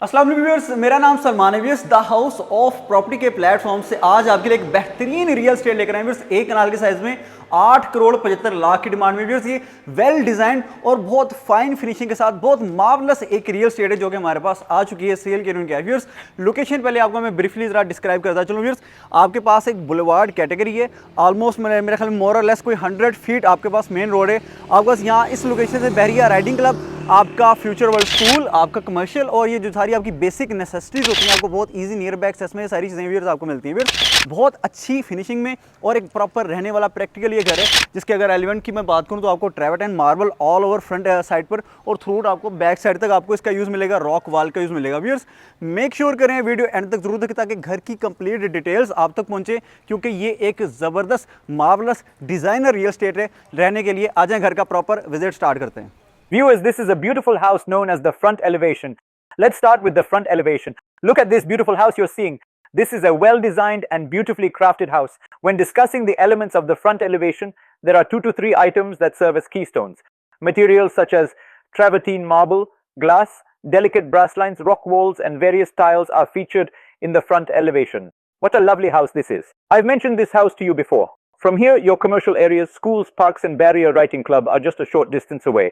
अस्सलाम वालेकुम व्यूअर्स, मेरा नाम सलमान है viewers. The house of property के प्लेटफॉर्म से आज आपके लिए एक बेहतरीन रियल एस्टेट लेकर आए व्यूअर्स। एक कनाल के साइज में 8 करोड़ 75 लाख की डिमांड में व्यूअर्स। ये वेल डिजाइन और बहुत फाइन फिनिशिंग के साथ बहुत मार्वलस एक रियल एस्टेट है जो कि हमारे पास आ चुकी है, सेल के लिए व्यूअर्स। लोकेशन पहले आपको मैं ब्रीफली जरा डिस्क्राइब करता चलूँ व्यूअर्स। आपके पास एक बुलेवार्ड कैटेगरी है, ऑलमोस्ट मेरे ख्याल में मोर और लेस कोई 100 फीट आपके पास मेन रोड है। आपके पास यहाँ इस लोकेशन से बहरिया राइडिंग क्लब, आपका फ्यूचर वर्ल्ड स्कूल, आपका कमर्शियल और ये जो सारी आपकी बेसिक नेसेसिटीज होती हैं आपको बहुत इजी नियर बाय एक्सेस में सारी चीज़ें व्यूअर्स आपको मिलती हैं व्यूअर्स। बहुत अच्छी फिनिशिंग में और एक प्रॉपर रहने वाला प्रैक्टिकल ये घर है जिसके अगर एलिमेंट की मैं बात करूँ तो आपको travertine marble all over front side पर और थ्रूट आपको बैक साइड तक आपको इसका यूज़ मिलेगा, रॉक वाल का यूज़ मिलेगा व्यूअर्स। मेक श्योर करें वीडियो एंड तक जरूर देखें ताकि घर की कंप्लीट डिटेल्स आप तक पहुँचे, क्योंकि ये एक ज़बरदस्त मार्वलस डिज़ाइनर रियल एस्टेट है। रहने के लिए आ जाएँ, घर का प्रॉपर विजिट स्टार्ट करते हैं। Viewers, this is a beautiful house known as the front elevation. Let's start with the front elevation. Look at this beautiful house you're seeing. This is a well-designed and beautifully crafted house. When discussing the elements of the front elevation, there are 2 to 3 items that serve as keystones. Materials such as travertine marble, glass, delicate brass lines, rock walls, and various tiles are featured in the front elevation. What a lovely house this is. I've mentioned this house to you before. From here, your commercial areas, schools, parks, and Barrier Writing Club are just a short distance away.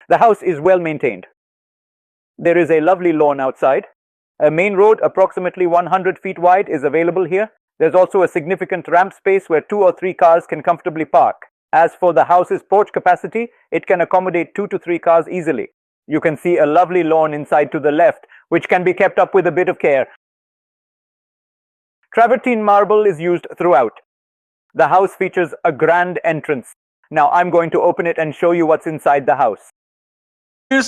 The house is well maintained. There is a lovely lawn outside. A main road approximately 100 feet wide is available here. There's also a significant ramp space where 2 or 3 cars can comfortably park. As for the house's porch capacity, it can accommodate 2 to 3 cars easily. You can see a lovely lawn inside to the left, which can be kept up with a bit of care. Travertine marble is used throughout. The house features a grand entrance. Now I'm going to open it and show you what's inside the house.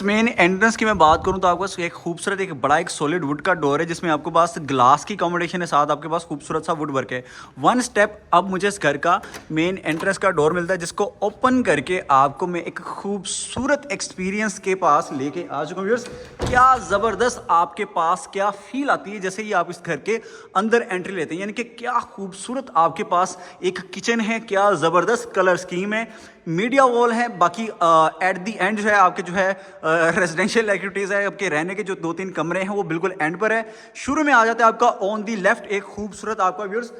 Main entrance की मैं बात करूं तो आपके पास एक खूबसूरत एक बड़ा एक सॉलिड वुड का डोर है जिसमें आपके पास ग्लास की कॉम्बिनेशन है, साथ आपके पास खूबसूरत सा वुड वर्क है। वन स्टेप अब मुझे इस घर का मेन एंट्रेंस का डोर मिलता है जिसको ओपन करके आपको मैं एक खूबसूरत एक्सपीरियंस के पास लेके आ चुका हूँ व्यूअर्स। क्या ज़बरदस्त आपके पास क्या फील आती है जैसे ही आप इस घर के अंदर एंट्री लेते हैं, यानी कि क्या खूबसूरत आपके पास एक किचन है, क्या ज़बरदस्त कलर स्कीम है, मीडिया वॉल है। बाकी एट दी एंड जो है आपके जो है रेजिडेंशियल एक्टिविटीज़ है, आपके रहने के जो 2-3 कमरे हैं वो बिल्कुल एंड पर है। शुरू में आ जाता है आपका ऑन दी लेफ्ट एक खूबसूरत आपका व्यूअर्स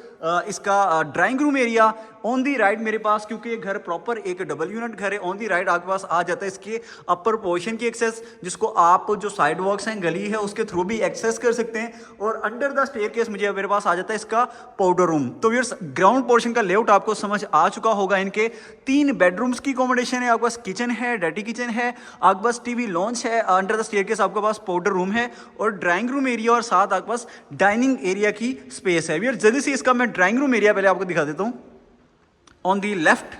इसका drawing room area. On the right मेरे पास, क्योंकि ये घर प्रॉपर एक डबल यूनिट घर है, ऑन दी राइट आपके पास आ जाता है इसके अपर पोर्शन की एक्सेस, जिसको आप जो साइड वॉक्स हैं, गली है, उसके थ्रू भी एक्सेस कर सकते हैं। और अंडर द स्टेयरकेस मुझे मेरे पास आ जाता है इसका पाउडर रूम। तो व्यूअर्स ग्राउंड पोर्शन का लेआउट आपको समझ आ चुका होगा। इनके 3 बेडरूम्स की कॉम्बिनेशन है, आपके पास किचन है, डर्टी किचन है, आपके पास टीवी लॉन्च है, अंडर द स्टेयरकेस आपके पास पाउडर रूम है और ड्राइंग रूम एरिया और साथ आपके पास डाइनिंग एरिया की स्पेस है। व्यूअर्स जल्दी से इसका मैं ड्राइंग रूम एरिया पहले आपको दिखा देता हूँ। ऑन दी लेफ्ट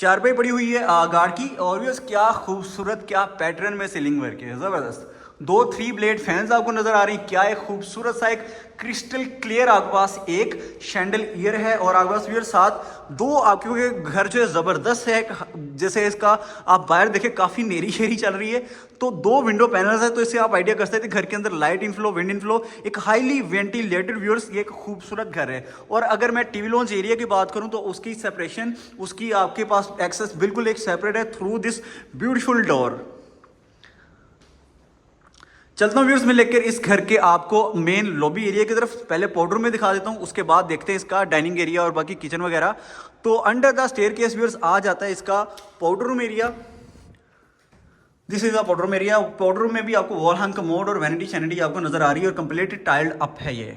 चारपाई पड़ी हुई है गार्ड की, और भी क्या खूबसूरत क्या पैटर्न में सीलिंग वर्क है, ज़बरदस्त। 2 3 ब्लेड फैंस आपको नजर आ रही हैं। क्या एक खूबसूरत सा एक क्रिस्टल क्लियर आपके पास एक शैंडल ईयर है और आपके पास व्यूअर साथ 2 आपके घर जो है ज़बरदस्त है। जैसे इसका आप बाहर देखें काफ़ी नेरी शेरी चल रही है, तो 2 विंडो पैनल्स है, तो इससे आप आइडिया कर सकते हैं घर के अंदर लाइट इनफ्लो, विंड इनफ्लो, एक हाईली वेंटिलेटेड व्यूअर्स ये एक खूबसूरत घर है। और अगर मैं टीवी लॉन्च एरिया की बात करूं तो उसकी सेपरेशन, उसकी आपके पास एक्सेस बिल्कुल एक सेपरेट है थ्रू दिस ब्यूटीफुल डोर। चलता हूँ व्यूअर्स मैं लेकर इस घर के आपको मेन लॉबी एरिया की तरफ। पहले पाउडर में दिखा देता हूँ, उसके बाद देखते हैं इसका डाइनिंग एरिया और बाकी किचन वगैरह। तो अंडर द स्टेयरकेस व्यूअर्स आ जाता है इसका powder room area. This is the powder room area. Powder room में भी आपको वॉल हैंग कमोड और वैनिटी शैनिटी आपको नजर आ रही है और कंप्लीट टाइल्ड अप है ये।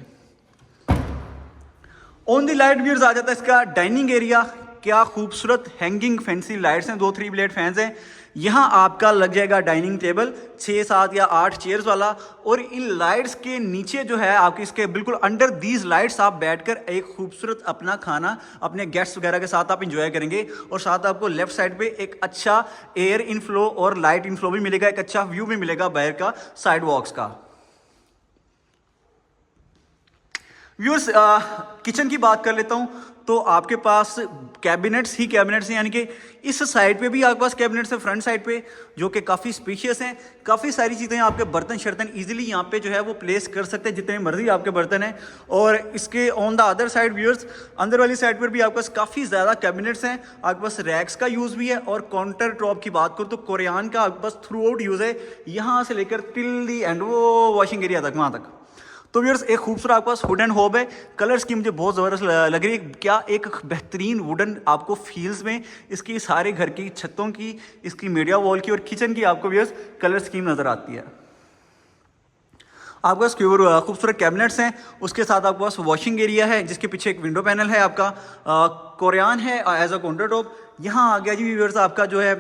ऑन द लाइट व्यूअर्स आ जाता है इसका डाइनिंग एरिया। क्या खूबसूरत हैंगिंग फैंसी लाइट्स हैं, 2 3 ब्लेड फैंस हैं। यहाँ आपका लग जाएगा डाइनिंग टेबल 6 7 या 8 चेयर्स वाला, और इन लाइट्स के नीचे जो है आपके इसके बिल्कुल अंडर दीज लाइट्स आप बैठकर एक खूबसूरत अपना खाना अपने गेस्ट्स वगैरह के साथ आप इंजॉय करेंगे। और साथ आपको लेफ्ट साइड पे एक अच्छा एयर इनफ्लो और लाइट इनफ्लो भी मिलेगा, एक अच्छा व्यू भी मिलेगा बाहर का साइड वॉक्स का। व्यूअर्स, किचन की बात कर लेता हूँ तो आपके पास कैबिनेट्स ही कैबिनेट्स हैं, यानी कि इस साइड पे भी आपके पास कैबिनेट्स हैं, फ्रंट साइड पे, जो कि काफ़ी स्पेशियस हैं। काफ़ी सारी चीज़ें आपके बर्तन शर्तन इजीली यहाँ पे जो है वो प्लेस कर सकते हैं, जितने मर्जी आपके बर्तन हैं। और इसके on the other side viewers, अंदर वाली साइड पर भी आपके पास काफ़ी ज़्यादा कैबिनेट्स हैं। आपके पास रैक्स का यूज़ भी है, और काउंटर टॉप की बात करूँ तो कोरियन का आपके पास थ्रू आउट यूज़ है, यहाँ से लेकर टिल दी एंड वो वॉशिंग एरिया तक, वहाँ तक। तो व्यूअर्स, एक खूबसूरत आपके पास वुडन होब है। कलर स्कीम मुझे बहुत ज़बरदस्त लग रही है। क्या एक बेहतरीन वुडन आपको फील्स में इसकी सारे घर की छतों की, इसकी मीडिया वॉल की और किचन की आपको व्यूअर्स कलर स्कीम नज़र आती है। आपके पास खूबसूरत कैबिनेट्स हैं, उसके साथ आपके पास वॉशिंग एरिया है जिसके पीछे एक विंडो पैनल है आपका, कोरियन है एज अ काउंटर टॉप। यहाँ आ गया जी व्यूअर्स आपका जो है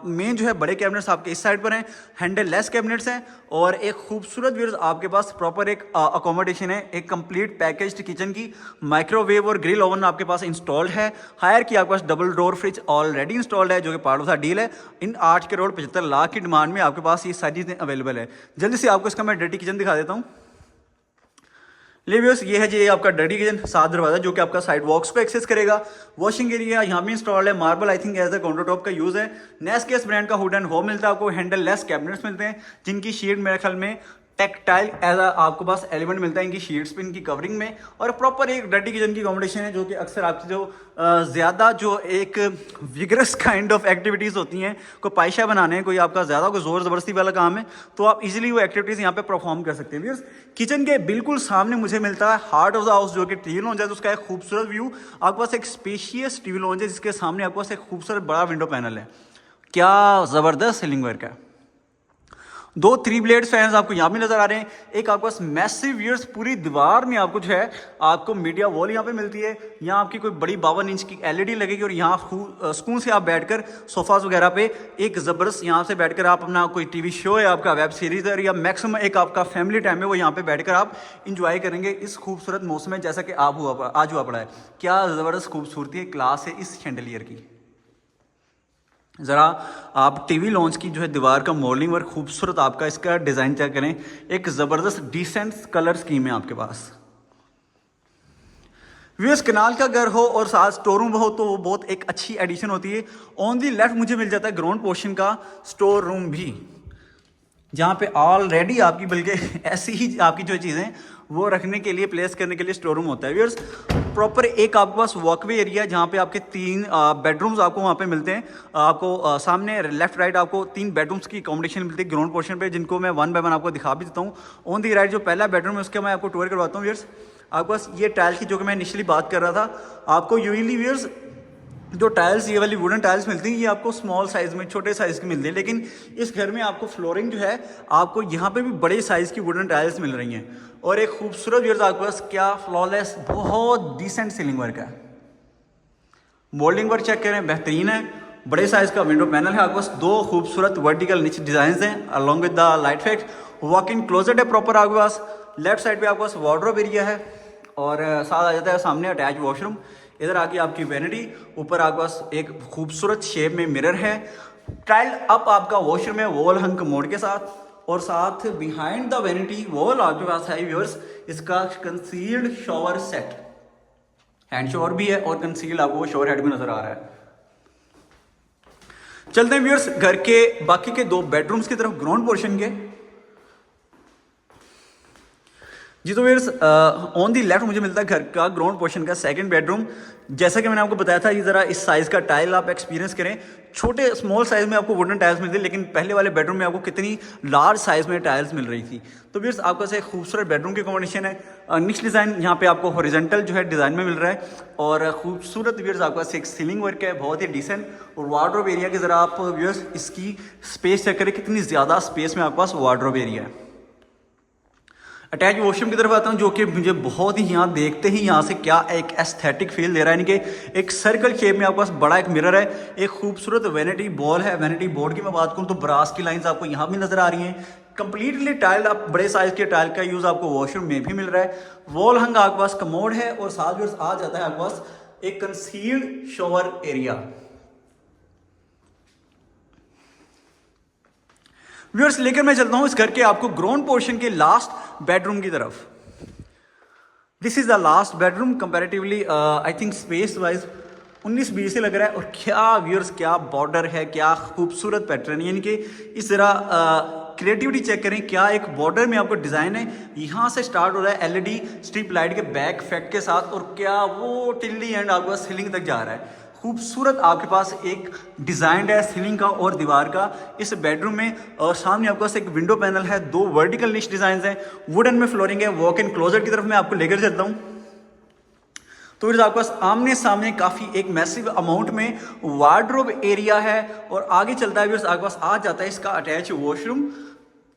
मेन जो है बड़े कैबिनेट्स आपके इस साइड पर हैं, हैंडल लेस कैबिनेट्स हैं। और एक खूबसूरत व्यूअर्स आपके पास प्रॉपर एक अकोमोडेशन है, एक कंप्लीट पैकेज्ड किचन की। माइक्रोवेव और ग्रिल ओवन आपके पास इंस्टॉल्ड है। हायर की आपके पास double door fridge already installed है, जो कि पार्ट ऑफ द डील है। इन 8,75,00,000 की डिमांड में आपके पास ये सारी चीज़ें अवेलेबल है। जल्दी से आपको इसका मैं डर्टी किचन दिखा देता हूँ। ले व्यूअर्स, ये है जी आपका डर्टी किचन, 7 दरवाजा जो कि आपका साइड वॉक्स को एक्सेस करेगा। वॉशिंग एरिया यहाँ भी इंस्टॉल है, marble I think as a counter top का यूज़ है। नेस्केस ब्रांड का हुड एंड होम मिलता है आपको। हैंडल लेस कैबिनेट्स मिलते हैं जिनकी शीट मेरे ख्याल में टेक्टाइल एज आपको पास एलिमेंट मिलता है इनकी शीट्स पे, इनकी कवरिंग में। और प्रॉपर एक डर्टी किचन की कॉम्बिनेशन है, जो कि अक्सर आपकी जो ज़्यादा जो एक विगरस काइंड ऑफ एक्टिविटीज़ होती हैं, कोई पायशा बनाने हैं, कोई आपका ज़्यादा कोई ज़ोर ज़बरदस्ती वाला काम है, तो आप इजीली वो एक्टिविटीज़ यहाँ पे परफॉर्म कर सकते हैं। व्यूअर्स, किचन के बिल्कुल सामने मुझे मिलता है हार्ट ऑफ द हाउस, जो कि टीवी लॉन्च है। तो उसका एक खूबसूरत व्यू आपके पास, एक स्पेशियस टीवी लॉन्च है जिसके सामने आपके पास एक खूबसूरत बड़ा विंडो पैनल है। क्या ज़बरदस्त सीलिंग वर्क है। 2 3 ब्लेड फैंस आपको यहाँ भी नजर आ रहे हैं। एक आपके पास मैसिव व्यूअर्स पूरी दीवार में आपको जो है आपको मीडिया वॉल यहाँ पे मिलती है। यहाँ आपकी कोई बड़ी 52 इंच की एलईडी लगेगी, और यहाँ सुकून से आप बैठकर सोफास वगैरह पे एक ज़बरदस्त यहाँ से बैठकर आप अपना कोई टीवी शो है, आपका वेब सीरीज है, या मैक्सिमम एक आपका फैमिली टाइम है, वो यहाँ पे बैठकर आप इंजॉय करेंगे इस खूबसूरत मौसम में, जैसा कि आज हुआ पड़ा है। क्या ज़बरदस्त खूबसूरती है, क्लास है इस शैंडलियर की। ज़रा आप टीवी लॉन्च की जो है दीवार का मॉडलिंग वर्क खूबसूरत आपका इसका डिज़ाइन चेक करें। एक ज़बरदस्त डिसेंट कलर स्कीम है आपके पास। व्यूअर्स, कनाल का घर हो और साथ स्टोर रूम हो तो वो बहुत एक अच्छी एडिशन होती है। ऑन दी लेफ्ट मुझे मिल जाता है ग्राउंड पोर्शन का स्टोर रूम भी, जहाँ पे ऑलरेडी आपकी बल्कि ऐसी ही आपकी जो चीज़ें वो रखने के लिए, प्लेस करने के लिए स्टोर रूम होता है। व्यूअर्स, प्रॉपर एक आपके पास वॉकवे एरिया जहाँ पे आपके 3 बेडरूम्स आपको वहाँ पे मिलते हैं। आपको सामने लेफ्ट राइट आपको 3 बेडरूम्स की अकोमोडेशन मिलती है ग्राउंड पोर्शन पे, जिनको मैं 1 बाय 1 आपको दिखा भी देता हूँ। ऑन दी राइट जो पहला बेडरूम है उसका मैं आपको टूर करवाता हूँ। व्यूअर्स, आपके पास ये टाइल की जो कि मैं इनिशियली बात कर रहा था, आपको यूजली व्यूअर्स जो टाइल्स ये वाली वुडन टाइल्स मिलती हैं ये आपको स्मॉल साइज़ में, छोटे साइज़ की मिलती है, लेकिन इस घर में आपको फ्लोरिंग जो है आपको यहाँ पे भी बड़े साइज़ की वुडन टाइल्स मिल रही हैं। और एक खूबसूरत व्यूअर्स आपके पास क्या फ्लॉलेस बहुत डिसेंट सीलिंग वर्क है। मोल्डिंग वर्क चेक करें, बेहतरीन है। बड़े साइज़ का विंडो पैनल है आपके पास। 2 खूबसूरत वर्टिकल नीचे डिज़ाइन हैं along with the light fact. Walk in closet है प्रॉपर आपके पास। लेफ्ट साइड पे आपके पास वार्डरोब एरिया है, और साथ आ जाता है सामने अटैच वॉशरूम। इधर आके आपकी वैनिटी, ऊपर आपके पास एक खूबसूरत शेप में मिरर है। टाइल अप आपका वॉशरूम है वॉल हंग कमोड के साथ, और साथ बिहाइंड द वैनिटी वॉल आपके पास है व्यूअर्स इसका concealed shower set. Hand shower भी है और कंसील्ड आपको शॉवर हेड भी नजर आ रहा है। चलते हैं व्यूअर्स घर के बाकी के 2 बेडरूम्स की तरफ, ग्राउंड पोर्शन के। जी तो व्यूअर्स, ऑन दी लेफ्ट मुझे मिलता है घर का ग्राउंड पोर्शन का सेकंड बेडरूम। जैसा कि मैंने आपको बताया था, ये ज़रा इस साइज़ का टाइल आप एक्सपीरियंस करें। छोटे स्मॉल साइज़ में आपको वुडन टाइल्स मिलती है, लेकिन पहले वाले बेडरूम में आपको कितनी लार्ज साइज़ में टाइल्स मिल रही थी। तो व्यूअर्स, आपके पास एक खूबसूरत बेडरूम की कॉम्बिनेशन है। निक्स डिज़ाइन यहाँ पे आपको हॉरिजॉन्टल जो है डिज़ाइन में मिल रहा है, और खूबसूरत व्यूअर्स आपके पास एक सीलिंग वर्क है बहुत ही डिसेंट। और वार्डरोब एरिया की ज़रा आप व्यूअर्स इसकी स्पेस चेक करें, कितनी ज़्यादा स्पेस में आपके पास वार्डरोब एरिया है। अटैच वॉशरूम की तरफ आता हूँ, जो कि मुझे बहुत ही यहाँ देखते ही यहाँ से क्या एक एस्थेटिक फील दे रहा है। यानी कि एक सर्कल शेप में आपके पास बड़ा एक मिरर है, एक खूबसूरत वैनिटी बॉल है। वैनिटी बोर्ड की मैं बात करूँ तो ब्रास की लाइंस आपको यहाँ भी नजर आ रही हैं। कंप्लीटली टाइल्ड, आप बड़े साइज के टाइल का यूज आपको वॉशरूम में भी मिल रहा है। वॉल हंग आपके पास कमोड है, और साथ में आ जाता है आपके पास एक कंसील्ड शॉवर एरिया। व्यूअर्स, लेकर मैं चलता हूं इस घर के आपको ग्राउंड पोर्शन के लास्ट बेडरूम की तरफ। This is the last bedroom comparatively I think space wise 19-20 से लग रहा है। और क्या व्यूअर्स, क्या बॉर्डर है, क्या खूबसूरत पैटर्न, यानी कि इस तरह क्रिएटिविटी चेक करें, क्या एक बॉर्डर में आपको डिज़ाइन है। यहाँ से स्टार्ट हो रहा है एलईडी स्ट्रिप लाइट के बैक इफेक्ट के साथ, और क्या वो टिल दी एंड आपके पास सीलिंग तक जा रहा है। खूबसूरत आपके पास एक डिज़ाइन है सीलिंग का और दीवार का इस बेडरूम में। और सामने आपके पास एक विंडो पैनल है, 2 वर्टिकल निश डिज़ाइन हैं, वुडन में फ्लोरिंग है। वॉक इन क्लोजेट की तरफ मैं आपको लेकर चलता हूँ। तो फिर आपके पास आमने सामने काफ़ी एक मैसिव अमाउंट में वार्डरोब एरिया है। और आगे चलता है फिर आपके पास आ जाता है इसका अटैच वॉशरूम।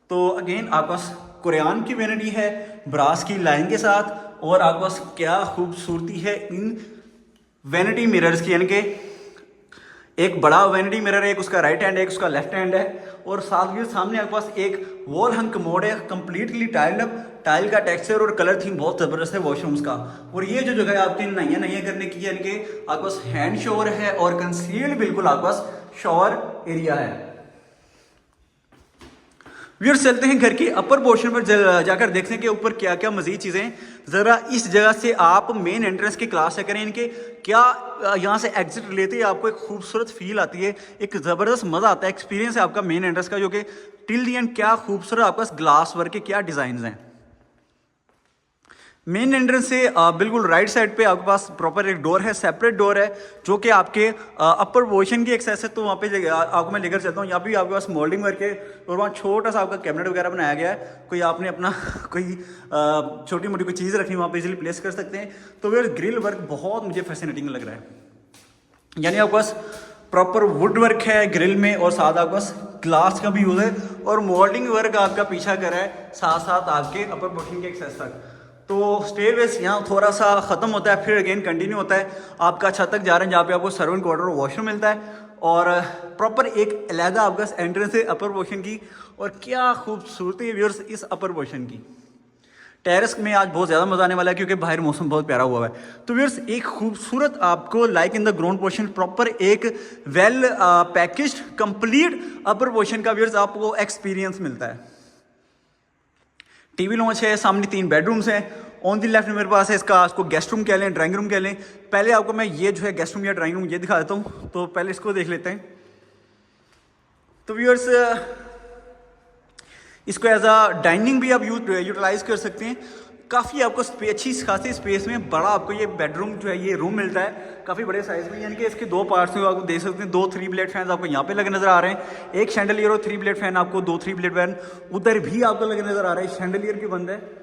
तो अगेन आपके पास कुरान की वैनिटी है ब्रास की लाइन के साथ, और आपके पास क्या खूबसूरती है इन वैनिटी मिरर्स की, यानी कि एक बड़ा वैनिटी मिरर है, एक उसका राइट हैंड है, एक उसका लेफ्ट हैंड है। और साथ ही सामने आपके पास एक वॉल हंग कमोड है, कंप्लीटली टाइल्ड अप। टाइल का टेक्सचर और कलर थीम बहुत ज़बरदस्त है वॉशरूम्स का। और ये जो जगह है आपकी नहाइयाँ करने की, यानी कि आपके पास हैंड शॉवर है और कंसील्ड बिल्कुल आपके पास शॉवर एरिया है। व्यूअर्स चलते हैं घर के अपर पोर्शन पर जाकर देखते हैं कि ऊपर क्या क्या मजीद चीज़ें। ज़रा इस जगह से आप मेन एंट्रेंस की क्लास चेक करें, इनके क्या यहाँ से एग्जिट लेते ही आपको एक खूबसूरत फील आती है, एक ज़बरदस्त मज़ा आता है, एक्सपीरियंस है आपका मेन एंट्रेंस का, जो कि टिल दी एंड क्या खूबसूरत आपके पास ग्लास वर्क के क्या डिज़ाइन हैं। मेन एंट्रेंस से बिल्कुल राइट साइड पे आपके पास प्रॉपर एक डोर है, सेपरेट डोर है, जो कि आपके अपर पोर्शन की एक्सेस है। तो वहाँ पे आपको मैं लेकर चलता हूँ। यहाँ भी आपके पास मोल्डिंग वर्क है, और वहाँ छोटा सा आपका कैबिनेट वगैरह बनाया गया है। कोई आपने अपना कोई छोटी मोटी कोई चीज़ रखनी वहाँ पे इजीली प्लेस कर सकते हैं। तो फिर ग्रिल वर्क बहुत मुझे फैसिनेटिंग लग रहा है, यानी आपके पास प्रॉपर वुड वर्क है ग्रिल में, और साथ आपके पास ग्लास का भी यूज़ है, और मोल्डिंग वर्क आपका पीछा कर रहा है साथ साथ आपके अपर पोर्शन के एक्सेस तक। तो स्टेयरवेस यहाँ थोड़ा सा ख़त्म होता है, फिर अगेन कंटिन्यू होता है आपका छत तक जा रहे हैं, जहाँ पे आपको सर्वेंट क्वार्टर और वॉशरूम मिलता है। और प्रॉपर एक अलहदा आपका एंट्रेंस है अपर पोर्शन की। और क्या खूबसूरती है व्यूअर्स इस अपर पोर्शन की। टेरेस में आज बहुत ज़्यादा मज़ा आने वाला है, क्योंकि बाहर मौसम बहुत प्यारा हुआ है। तो व्यूअर्स एक खूबसूरत आपको like in the ground portion proper एक well packaged complete upper portion का व्यूअर्स आपको एक्सपीरियंस मिलता है। टीवी लॉन्च है, सामने 3 बेडरूम्स हैं। ऑन दी लेफ्ट में मेरे पास है इसको गेस्ट रूम कह लें, ड्राइंग रूम कह लें। पहले आपको मैं ये जो है गेस्ट रूम या ड्राइंग रूम ये दिखा देता हूँ, तो पहले इसको देख लेते हैं। तो व्यूअर्स इसको एज अ डाइनिंग भी आप यूटिलाइज कर सकते हैं। काफ़ी आपको अच्छी खासी स्पेस में बड़ा आपको ये बेडरूम जो है ये रूम मिलता है, काफ़ी बड़े साइज में, यानी कि इसके 2 पार्ट्स में आपको देख सकते हैं। 2 3 ब्लेड फैन आपको यहाँ पे लगे नजर आ रहे हैं, एक शैंडलियर और 3 ब्लेड फैन आपको 2 3 ब्लेड फैन उधर भी आपको लगे नजर आ रहा है, शैंडलियर भी बंद है।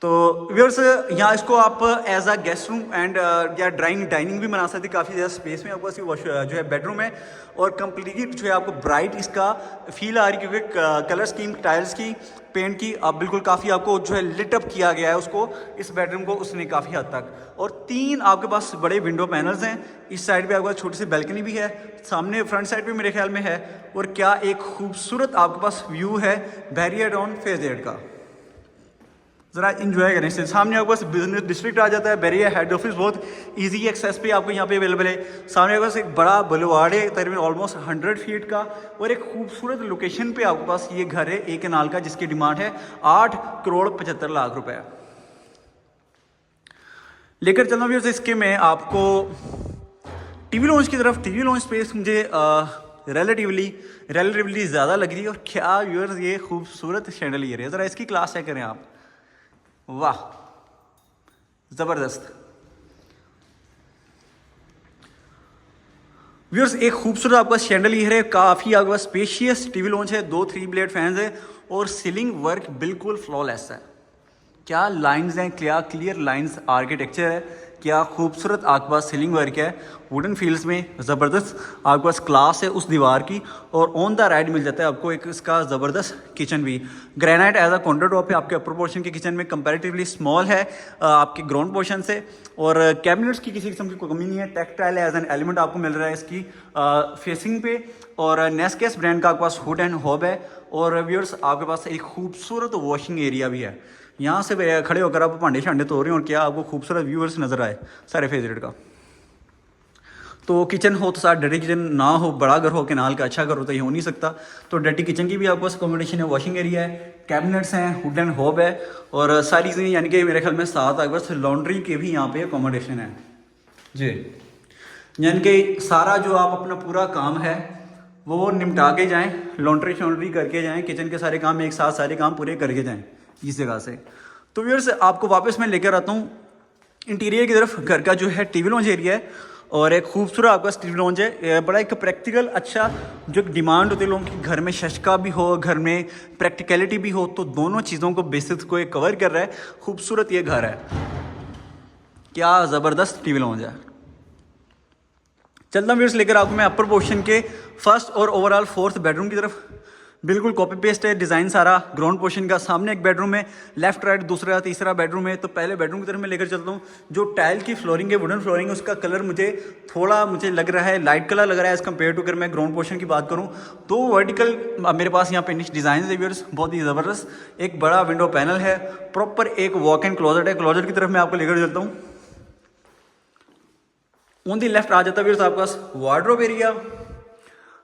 तो व्यूअर्स यहाँ इसको आप as a guest room and या डाइनिंग भी बना सकते हैं। काफ़ी ज़्यादा स्पेस में आपको जो है बेडरूम है, और कंप्लीटली जो है आपको ब्राइट इसका फील आ रही है, क्योंकि कलर स्कीम टाइल्स की पेंट की अब बिल्कुल काफ़ी आपको जो है लिटअप किया गया है उसको, इस बेडरूम को उसने काफ़ी हद तक। और 3 आपके पास बड़े विंडो पैनल्स हैं। इस साइड पे आपके पास छोटी सी बैल्कनी भी है, सामने फ्रंट साइड पे मेरे ख्याल में है। और क्या एक खूबसूरत आपके पास व्यू है बैरियर ऑन फेजेड का, ज़रा इंजॉय करें इससे। सामने आपके पास बिजनेस डिस्ट्रिक्ट आ जाता है, बैरिया हेड ऑफिस बहुत इजी एक्सेस पे आपको यहाँ पे अवेलेबल है। सामने आपके पास एक बड़ा बुलवार्ड है तकरीबन ऑलमोस्ट 100 फीट का, और एक खूबसूरत लोकेशन पे आपके पास ये घर है एक कनाल का, जिसकी डिमांड है 8 करोड़ 75 लाख रुपए। लेकर चलना भी इसके मैं आपको टीवी लॉन्च की तरफ। टीवी लॉन्च स्पेस मुझे रिलेटिवली ज़्यादा लग रही है। और क्या व्यूअर्स ये खूबसूरत शैंडलियर है, ज़रा इसकी क्लास चेक करें आप, वाह जबरदस्त। व्यूअर्स एक खूबसूरत आपका शैंडलियर है, काफ़ी आपके पास स्पेशियस टीवी लॉन्च है, 2 3 ब्लेड फैंस है, और सीलिंग वर्क बिल्कुल फ्लॉलेस है। क्या लाइंस हैं, क्या क्लियर लाइंस आर्किटेक्चर है, क्या खूबसूरत आपके पास सीलिंग वर्क है, वुडन फील्ड्स में ज़बरदस्त आपके पास क्लास है उस दीवार की। और ऑन द राइट मिल जाता है आपको एक इसका ज़बरदस्त किचन भी, granite as a counter top है आपके अपर पोर्शन के किचन में, कंपैरेटिवली स्मॉल है आपके ग्राउंड पोर्शन से। और कैबिनेट्स की किसी किस्म की कोई कमी नहीं है, टेक्सटाइल एज एन एलिमेंट आपको मिल रहा है इसकी फेसिंग पे। और नेस्केस ब्रांड का आपके पास हुड एंड हॉब है। और व्यूअर्स आपके पास एक खूबसूरत वॉशिंग एरिया भी है, यहाँ से खड़े होकर आप भांडे शांडे धो रहे हैं, और क्या आपको खूबसूरत व्यूअर्स नजर आए सारे फेजरेट का। तो किचन हो तो साथ डर्टी किचन ना हो, बड़ा घर हो केनाल का अच्छा घर हो तो ये हो नहीं सकता। तो डर्टी किचन की भी आपके पास अकोमोडेशन है, वॉशिंग एरिया है, कैबिनेट्स हैं, वुडन होब है और सारी चीज़ें, यानी कि मेरे ख्याल में साथ आपके पास लॉन्ड्री के भी यहाँ पे अकोमोडेशन है जी। यानी कि सारा जो आप अपना पूरा काम है वो निपटा के जाएँ, लॉन्ड्री शॉन्ड्री करके जाएँ, किचन के सारे काम एक साथ सारे काम पूरे करके जाएँ इस जगह से। तो व्यूअर्स आपको वापस मैं लेकर आता हूँ इंटीरियर की तरफ। घर का जो है टीवी लॉन्च एरिया है और एक खूबसूरत आपका टीवी लॉन्च है, बड़ा एक प्रैक्टिकल अच्छा जो डिमांड होती है लोगों की, घर में शशका भी हो, घर में प्रैक्टिकलिटी भी हो, तो दोनों चीज़ों को बेसिस को एक कवर कर रहा है। खूबसूरत ये घर है, क्या ज़बरदस्त टीवी लॉन्च है। चलता हूँ व्यूअर्स लेकर आपको मैं अपर पोर्शन के फर्स्ट और ओवरऑल फोर्थ बेडरूम की तरफ। बिल्कुल कॉपी पेस्ट है डिज़ाइन सारा ग्राउंड पोर्शन का। सामने एक बेडरूम है, लेफ्ट राइट दूसरा तीसरा बेडरूम है। तो पहले बेडरूम की तरफ मैं लेकर चलता हूँ। जो टाइल की फ्लोरिंग है, वुडन फ्लोरिंग है, उसका कलर मुझे लग रहा है लाइट कलर लग रहा है एज़ कम्पेयर टू। अगर मैं ग्राउंड पोर्शन की बात करूँ तो वर्टिकल मेरे पास यहाँ पे निश डिज़ाइन है व्यूअर्स, बहुत ही ज़बरदस्त। एक बड़ा विंडो पैनल है, प्रॉपर एक वॉक इन क्लोजेट है। क्लोजेट की तरफ मैं आपको लेकर चलता हूँ। ऑन दी लेफ्ट आ जाता है व्यूअर्स आपके पास वार्डरोब एरिया,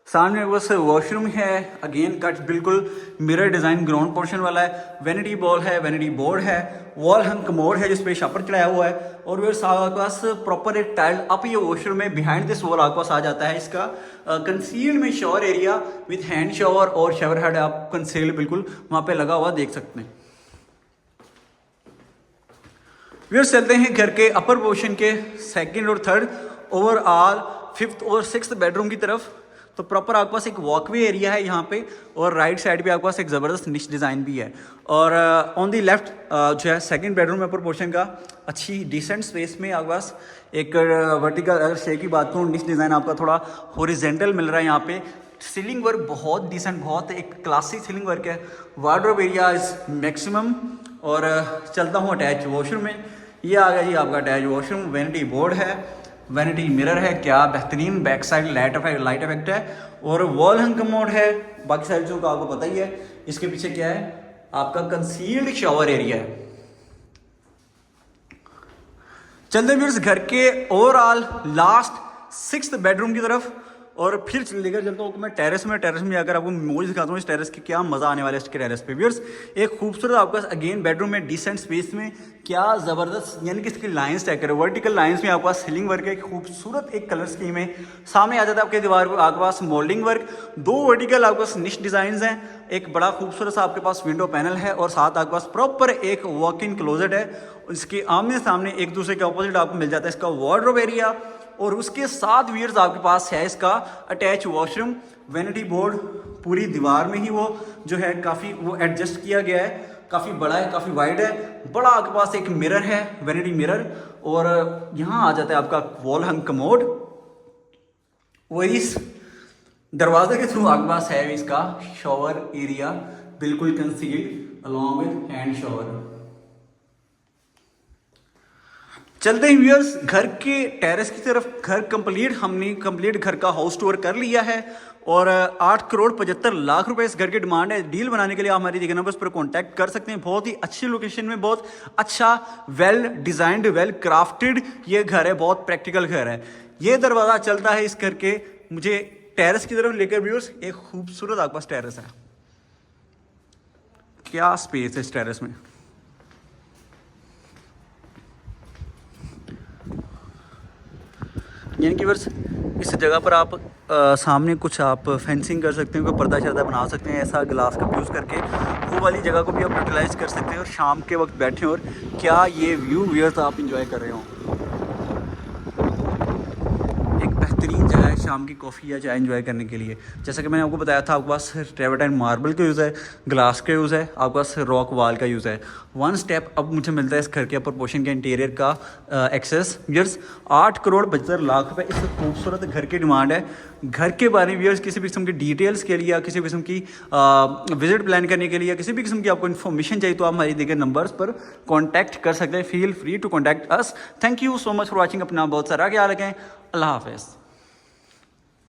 सामने बस वॉशरूम है, अगेन कट बिल्कुल मिरर डिज़ाइन ग्राउंड पोर्शन वाला है। वैनिटी बॉल है, वैनिटी बोर्ड है, वॉल हंग कमोड है जिस पे शापर चढ़ाया हुआ है। और व्यूअर्स आपके पास प्रॉपर एक टाइल अप ये वॉशरूम में बिहाइंड दिस वॉल आपके पास आ जाता है। इसका कंसील्ड में shower area with hand shower और शॉवर हेड आप कंसील्ड बिल्कुल वहाँ पे लगा हुआ देख सकते हैं। व्यूअर्स चलते हैं घर के अपर पोर्शन के सेकंड और थर्ड ओवरऑल फिफ्थ और सिक्स्थ बेडरूम की तरफ। तो प्रॉपर आपके पास एक वॉकवे एरिया है यहाँ पे और राइट साइड पे आपके पास एक ज़बरदस्त निश डिज़ाइन भी है। और ऑन दी लेफ्ट जो है सेकंड बेडरूम अपर पोर्शन का अच्छी डिसेंट स्पेस में आपके पास एक वर्टिकल, अगर शेप की बात करूँ, निश डिज़ाइन आपका थोड़ा हॉरिजेंटल मिल रहा है यहाँ पे। सीलिंग वर्क बहुत डिसेंट, बहुत एक क्लासिक सीलिंग वर्क है। Wardrobe area is maximum. और चलता हूँ अटैच वॉशरूम में। ये आ गया जी आपका अटैच वॉशरूम, वैनिटी बोर्ड है, वैनिटी मिरर है, क्या बेहतरीन बैक साइड लाइट इफेक्ट है और वॉल हंग कमोड है। बाकी सारी चीज़ों का आपको पता ही है। इसके पीछे क्या है, आपका कंसील्ड शॉवर एरिया है। चलते व्यूअर्स घर के ओवरऑल लास्ट सिक्स्थ बेडरूम की तरफ और फिर लेकर चलता हूँ मैं टेरेस में आकर आपको मौज दिखाता हूँ इस टेरेस की, क्या मज़ा आने वाला है इसके टेरेस पे। व्यूअर्स एक खूबसूरत आपका अगेन बेडरूम में डिसेंट स्पेस में, क्या ज़बरदस्त, यानी कि इसकी लाइंस टैक करें वर्टिकल लाइंस में आपके पास सीलिंग वर्क है, एक खूबसूरत एक कलर स्कीम है। सामने आ जाता है आपके दीवार पर आपके पास मोल्डिंग वर्क, दो वर्टिकल आपके पास निश डिज़ाइन हैं, एक बड़ा खूबसूरत सा आपके पास विंडो पैनल है और साथ आपके पास प्रॉपर एक वॉक इन क्लोजेट है। इसके आमने सामने एक दूसरे के ऑपोजिट आपको मिल जाता है इसका वार्डरोब एरिया। और उसके साथ व्यूअर्स आपके पास है इसका अटैच वॉशरूम, वैनिटी बोर्ड पूरी दीवार में ही वो जो है काफ़ी वो एडजस्ट किया गया है, काफ़ी बड़ा है, काफ़ी वाइड है। बड़ा आपके पास एक मिरर है, वैनिटी मिरर। और यहाँ आ जाता है आपका वॉल हंग कमोड, वो इस दरवाजे के थ्रू आपके पास है इसका शॉवर एरिया बिल्कुल concealed along with hand shower. चलते हैं व्यूअर्स घर के टेरेस की तरफ। घर हमने कंप्लीट घर का हाउस टूर कर लिया है और 8,75,00,000 रुपए इस घर की डिमांड है। डील बनाने के लिए आप हमारी नंबर्स पर कांटेक्ट कर सकते हैं। बहुत ही अच्छी लोकेशन में, बहुत अच्छा वेल डिजाइंड वेल क्राफ्टेड ये घर है, बहुत प्रैक्टिकल घर है। ये दरवाज़ा चलता है इस घर के मुझे टेरेस की तरफ लेकर। व्यूअर्स एक खूबसूरत आपके पास टेरेस है, क्या स्पेस है इस टेरेस में। यानी कि बस इस जगह पर आप सामने कुछ आप फेंसिंग कर सकते हैं, कोई पर्दा शर्दा बना सकते हैं, ऐसा ग्लास का यूज़ करके वो वाली जगह को भी आप यूटिलाइज कर सकते हैं और शाम के वक्त बैठे और क्या ये व्यू व्यूअर्स आप इंजॉय कर रहे हो। एक बेहतरीन जगह है शाम की कॉफ़ी या चाय इंजॉय करने के लिए। जैसा कि मैंने आपको बताया था आपके पास ट्रेवर्टाइन मार्बल का यूज़ है, ग्लास का यूज़ है, आपके पास रॉक वाल का यूज़ है। वन स्टेप अब मुझे मिलता है इस घर के अपर पोर्शन के इंटीरियर का एक्सेस। व्यूअर्स 8,75,00,000 रुपये इस खूबसूरत घर की डिमांड है। घर के बारे में व्यूअर्स किसी भी किस्म की डिटेल्स के लिए या किसी भी किस्म की विजिट प्लान करने के लिए या किसी भी किस्म की आपको इन्फॉर्मेशन चाहिए तो आप हमारी दिए गए नंबर्स पर कॉन्टैक्ट कर सकते हैं। Feel free to contact us. Thank you so much for watching. अपना बहुत सारा ख्याल रखें। अल्लाह हाफिज़।